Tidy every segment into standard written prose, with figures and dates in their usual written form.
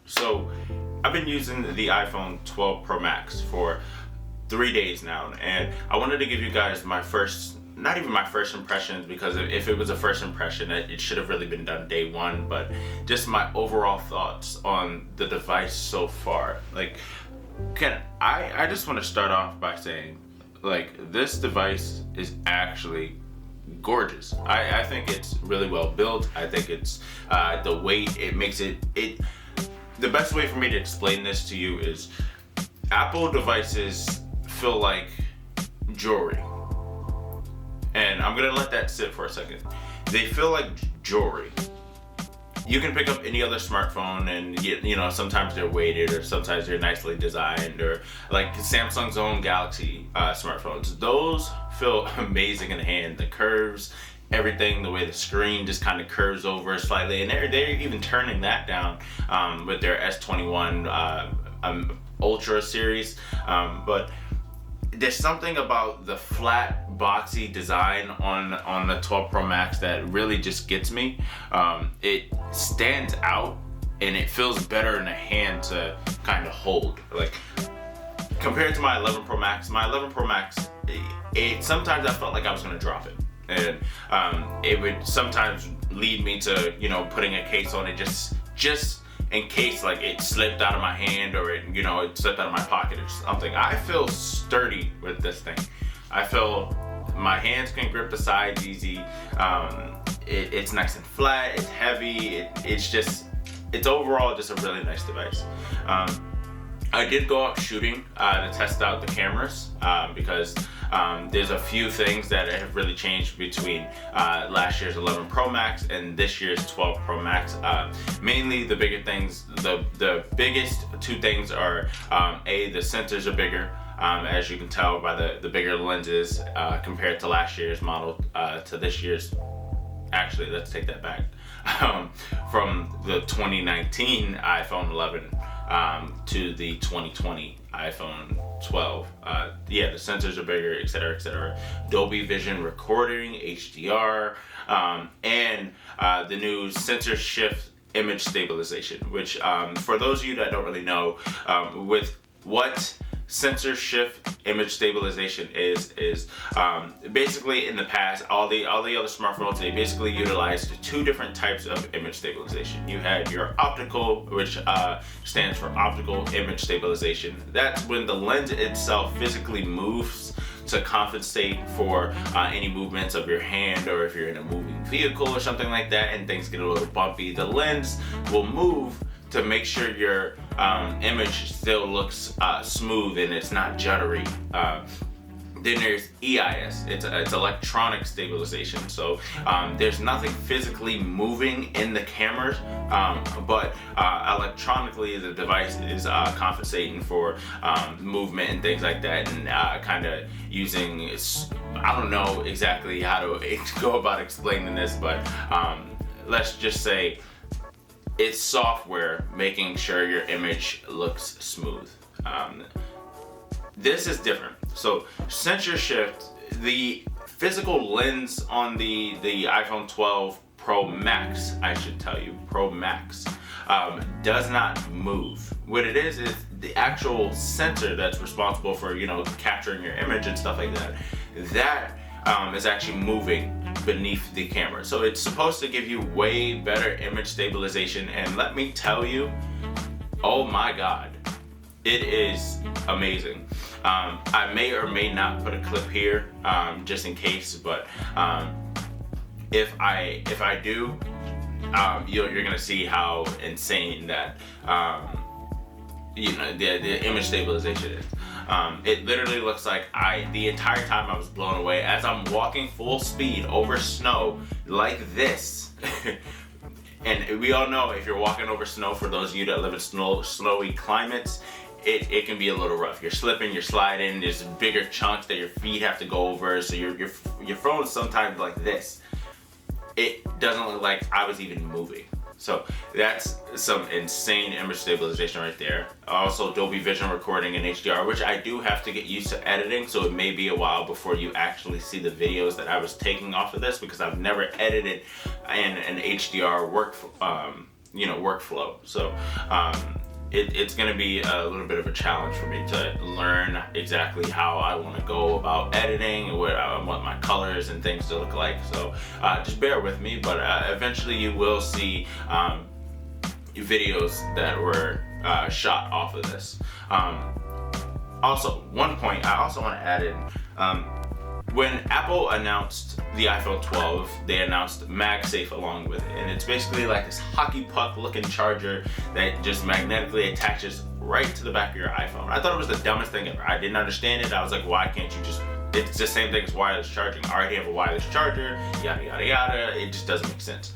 So I've been using the iPhone 12 Pro Max for 3 days now, and I wanted to give you guys my first, not even my first impressions, because if it was a first impression, it should have really been done day one, but just my overall thoughts on the device so far. Like, I just want to start off by saying, like, this device is actually gorgeous. I think it's really well built. I think it's the weight, it makes it the best way for me to explain this to you is Apple devices feel like jewelry. And I'm gonna let that sit for a second. They feel like jewelry. You can pick up any other smartphone and you know, sometimes they're weighted or sometimes they're nicely designed, or like Samsung's own Galaxy smartphones. Those feel amazing in the hand. The curves, everything, the way the screen just kind of curves over slightly, and they're even turning that down with their S21 Ultra series. But there's something about the flat, boxy design on the 12 Pro Max that really just gets me. It stands out and it feels better in the hand to kind of hold. Like, compared to my 11 Pro Max, it sometimes I felt like I was gonna drop it. And it would sometimes lead me to, you know, putting a case on it just in case, like, it slipped out of my hand or it slipped out of my pocket or something. I feel sturdy with this thing. I feel my hands can grip the sides easy. It's nice and flat. It's heavy. It's overall just a really nice device. I did go out shooting to test out the cameras because there's a few things that have really changed between last year's 11 Pro Max and this year's 12 Pro Max. Mainly the bigger things, the biggest two things are the sensors are bigger, as you can tell by the bigger lenses compared to last year's model to this year's. Actually, let's take that back. From the 2019 iPhone 11 to the 2020 iPhone 12. The sensors are bigger, etc., etc. Dolby Vision recording, HDR, and the new sensor shift image stabilization, which for those of you that don't really know, with what sensor shift image stabilization is basically, in the past, all the other smartphones, they basically utilized two different types of image stabilization. You had your optical, which stands for optical image stabilization. That's when the lens itself physically moves to compensate for any movements of your hand, or if you're in a moving vehicle or something like that and things get a little bumpy, the lens will move to make sure your image still looks smooth and it's not juddery. Then there's EIS, it's electronic stabilization. So there's nothing physically moving in the cameras, but electronically the device is compensating for movement and things like that, and kind of using, I don't know exactly how to go about explaining this, but let's just say it's software making sure your image looks smooth. This is different. So sensor shift, the physical lens on the iPhone 12 Pro Max, I should tell you, Pro Max, does not move. What it is the actual sensor that's responsible for, capturing your image and stuff like that. That is actually moving beneath the camera. So it's supposed to give you way better image stabilization, and let me tell you, oh my God, it is amazing. I may or may not put a clip here just in case, but if I do, you're gonna see how insane that the image stabilization is. It literally looks like the entire time I was blown away as I'm walking full speed over snow like this. And we all know, if you're walking over snow, for those of you that live in snowy climates, it can be a little rough. You're slipping, you're sliding, there's bigger chunks that your feet have to go over, so your phone is sometimes like this. It doesn't look like I was even moving. So that's some insane image stabilization right there. Also Dolby Vision recording and HDR, which I do have to get used to editing, so it may be a while before you actually see the videos that I was taking off of this, because I've never edited in an HDR workflow. So it's going to be a little bit of a challenge for me to learn exactly how I want to go about editing and what I want my colors and things to look like. So just bear with me, but eventually you will see videos that were shot off of this. Also, one point I also want to add in, when Apple announced the iPhone 12, they announced Magsafe along with it, and it's basically like this hockey puck looking charger that just magnetically attaches right to the back of your iPhone. I thought it was the dumbest thing ever. I didn't understand it. I was like, why can't you just, it's the same thing as wireless charging. I already have a wireless charger, yada yada yada. It just doesn't make sense.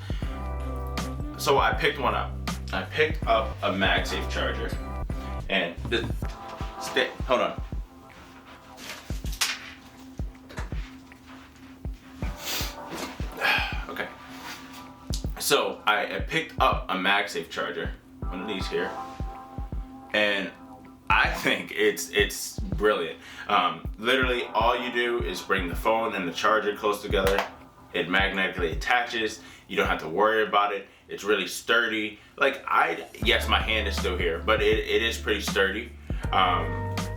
So I picked one up. I picked up a Magsafe charger, and hold on. Okay. So I picked up a Magsafe charger, one of these here, and I think it's brilliant. Literally, all you do is bring the phone and the charger close together. It magnetically attaches. You don't have to worry about it. It's really sturdy. Like yes, my hand is still here, but it is pretty sturdy.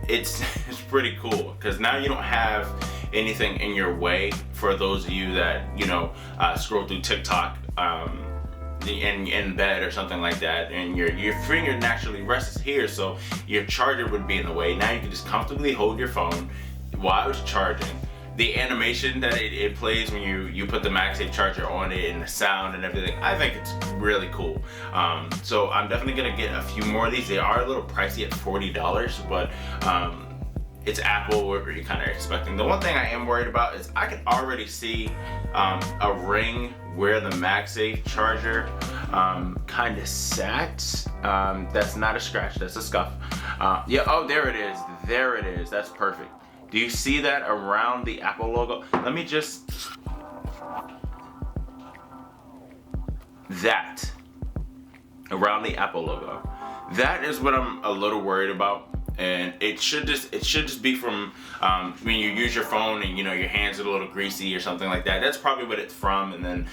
It's pretty cool because now you don't have anything in your way. For those of you that scroll through TikTok in bed or something like that, and your finger naturally rests here, so your charger would be in the way. Now you can just comfortably hold your phone while it's charging. The animation that it plays when you put the Magsafe charger on it, and the sound and everything, I think it's really cool. So I'm definitely gonna get a few more of these. They are a little pricey at $40, but it's Apple, what you're kind of expecting. The one thing I am worried about is I can already see a ring where the Magsafe charger kind of sat. That's not a scratch, that's a scuff. Yeah, oh, there it is. There it is. That's perfect. Do you see that around the Apple logo? Let me just... That. Around the Apple logo. That is what I'm a little worried about. And it should just be from when you use your phone and your hands are a little greasy or something like that. That's probably what it's from, and then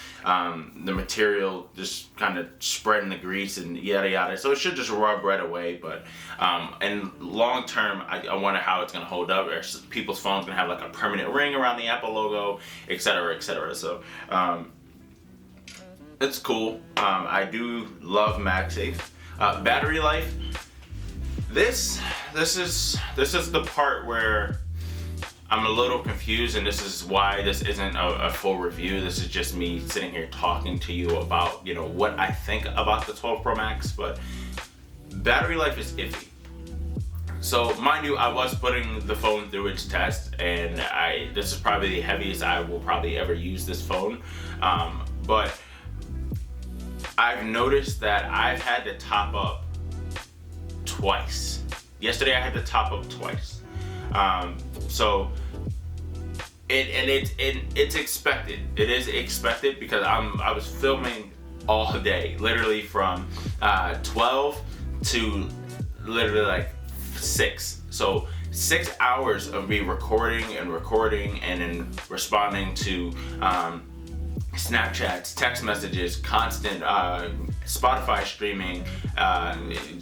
the material just kind of spreading the grease and yada yada. So it should just rub right away. But and long term, I wonder how it's gonna hold up. Or people's phones gonna have like a permanent ring around the Apple logo, etc., etc. So it's cool. I do love MagSafe. Battery life. This is the part where I'm a little confused, and this is why this isn't a full review. This is just me sitting here talking to you about what I think about the 12 Pro Max. But battery life is iffy. So mind you, I was putting the phone through its test, and this is probably the heaviest I will probably ever use this phone. But I've noticed that I've had to top up twice. Yesterday I had to top up twice. So it's expected. It is expected because I was filming all day, literally from 12 to literally like 6. So 6 hours of me recording and then responding to Snapchats, text messages, constant Spotify streaming,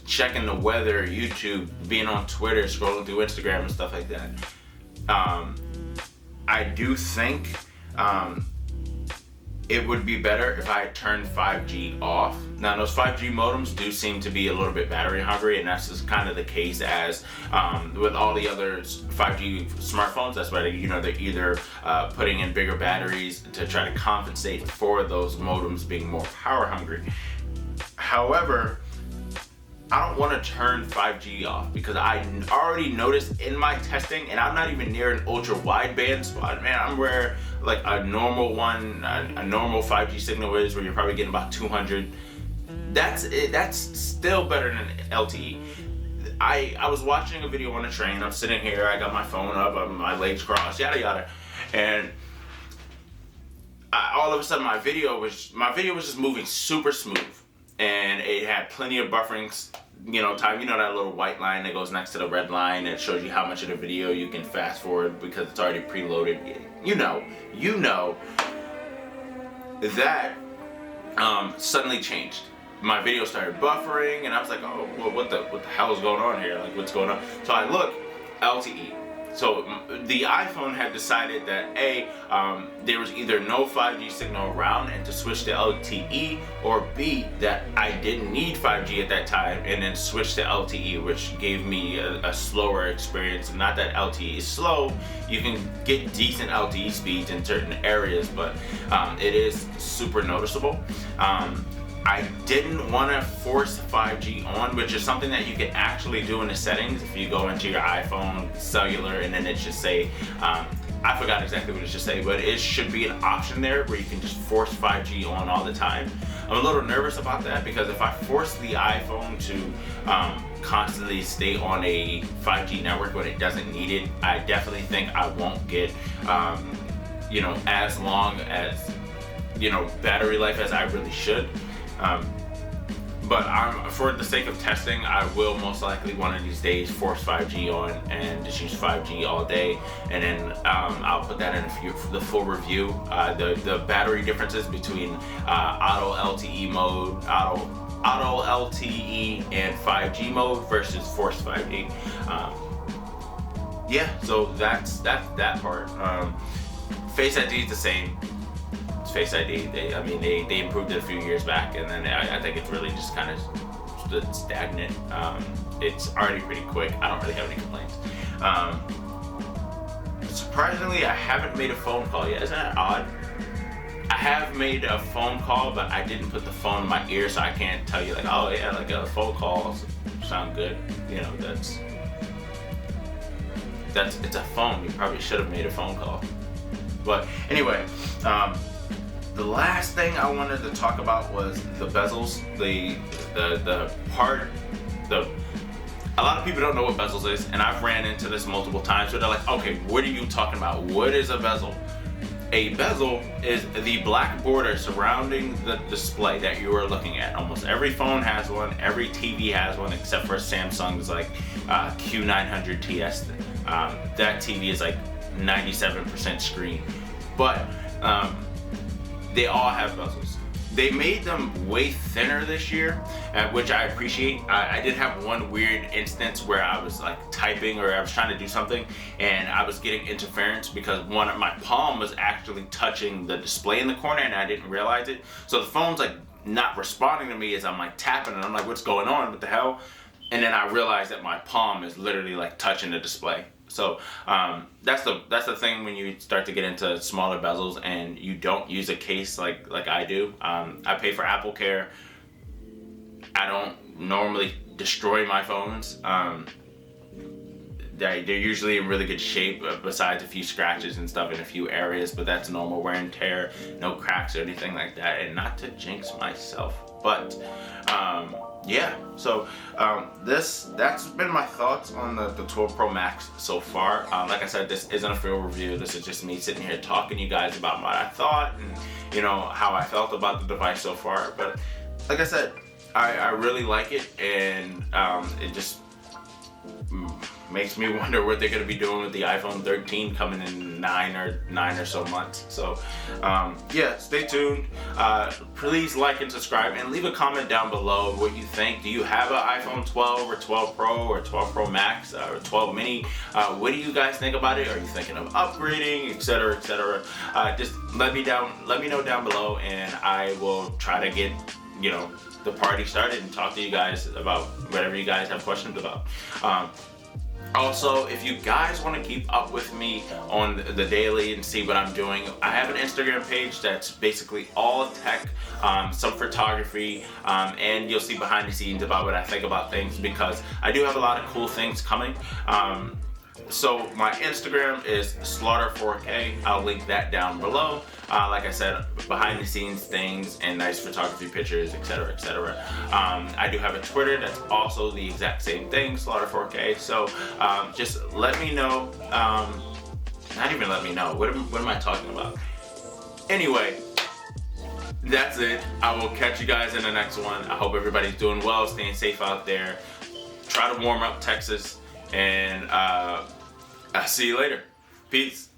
checking the weather, YouTube, being on Twitter, scrolling through Instagram and stuff like that. I do think it would be better if I turned 5G off. Now those 5G modems do seem to be a little bit battery hungry, and that's just kind of the case as with all the other 5G smartphones. That's why they're either putting in bigger batteries to try to compensate for those modems being more power hungry. However, I don't want to turn 5G off because I already noticed in my testing, and I'm not even near an ultra wideband spot, man. I'm where like a normal one, a normal 5G signal is, where you're probably getting about 200. That's still better than LTE. I was watching a video on a train. I'm sitting here, I got my phone up, my legs crossed, yada yada, and all of a sudden my video was just moving super smooth, and it had plenty of buffering time. That little white line that goes next to the red line that shows you how much of the video you can fast forward because it's already preloaded. That suddenly changed. my video started buffering, and I was like, oh, well, what the hell is going on here? Like, what's going on? So I look, LTE. So the iPhone had decided that there was either no 5G signal around and to switch to LTE, or B, that I didn't need 5G at that time and then switch to LTE, which gave me a slower experience. Not that LTE is slow, you can get decent LTE speeds in certain areas, but it is super noticeable. I didn't want to force 5G on, which is something that you can actually do in the settings. If you go into your iPhone cellular and then it should say, I forgot exactly what it should say, but it should be an option there where you can just force 5G on all the time. I'm a little nervous about that because if I force the iPhone to constantly stay on a 5G network when it doesn't need it, I definitely think I won't get, as long as, battery life as I really should. But for the sake of testing, I will most likely one of these days force 5G on and just use 5G all day, and then I'll put that in the full review. The battery differences between auto LTE mode, auto LTE and 5G mode versus forced 5G. So that's that part. Face ID is the same. Face ID, they improved it a few years back, and then I think it's really just kind of stood stagnant. It's already pretty quick. I don't really have any complaints. Surprisingly, I haven't made a phone call yet. Isn't that odd? I have made a phone call, but I didn't put the phone in my ear, so I can't tell you like, oh yeah, like a phone call sound good. It's a phone. You probably should have made a phone call. But anyway, the last thing I wanted to talk about was the bezels. A lot of people don't know what bezels is, and I've ran into this multiple times where they're like, okay, what are you talking about? What is a bezel? A bezel is the black border surrounding the display that you are looking at. Almost every phone has one, every TV has one, except for Samsung's like Q900 TS. That TV is like 97% screen. But they all have bezels. They made them way thinner this year, which I appreciate. I did have one weird instance where I was like typing or I was trying to do something and I was getting interference because one of my palm was actually touching the display in the corner and I didn't realize it. So the phone's like not responding to me as I'm like tapping and I'm like, what's going on? What the hell? And then I realized that my palm is literally like touching the display. So that's the thing when you start to get into smaller bezels and you don't use a case like I do. I pay for Apple Care. I don't normally destroy my phones. They're usually in really good shape besides a few scratches and stuff in a few areas, but that's normal wear and tear, no cracks or anything like that. And not to jinx myself, but so that's been my thoughts on the 12 Pro Max so far. Like I said, this isn't a full review. This is just me sitting here talking to you guys about what I thought and how I felt about the device so far. But like I said, I really like it, and it just makes me wonder what they're going to be doing with the iPhone 13 coming in nine or so months. So stay tuned. Please like and subscribe and leave a comment down below what you think. Do you have an iPhone 12 or 12 Pro or 12 Pro Max or 12 Mini? What do you guys think about it? Are you thinking of upgrading, etc., etc.? Just let me know down below, and I will try to get the party started and talk to you guys about whatever you guys have questions about. Also, if you guys want to keep up with me on the daily and see what I'm doing, I have an Instagram page that's basically all tech, some photography, and you'll see behind the scenes about what I think about things, because I do have a lot of cool things coming. So my Instagram is Slaughter4K. I'll link that down below. Like I said, behind the scenes things and nice photography pictures, etc., etc. I do have a Twitter that's also the exact same thing, Slaughter4K. So just let me know. Not even let me know. What am I talking about? Anyway, that's it. I will catch you guys in the next one. I hope everybody's doing well, staying safe out there. Try to warm up Texas, and I'll see you later. Peace.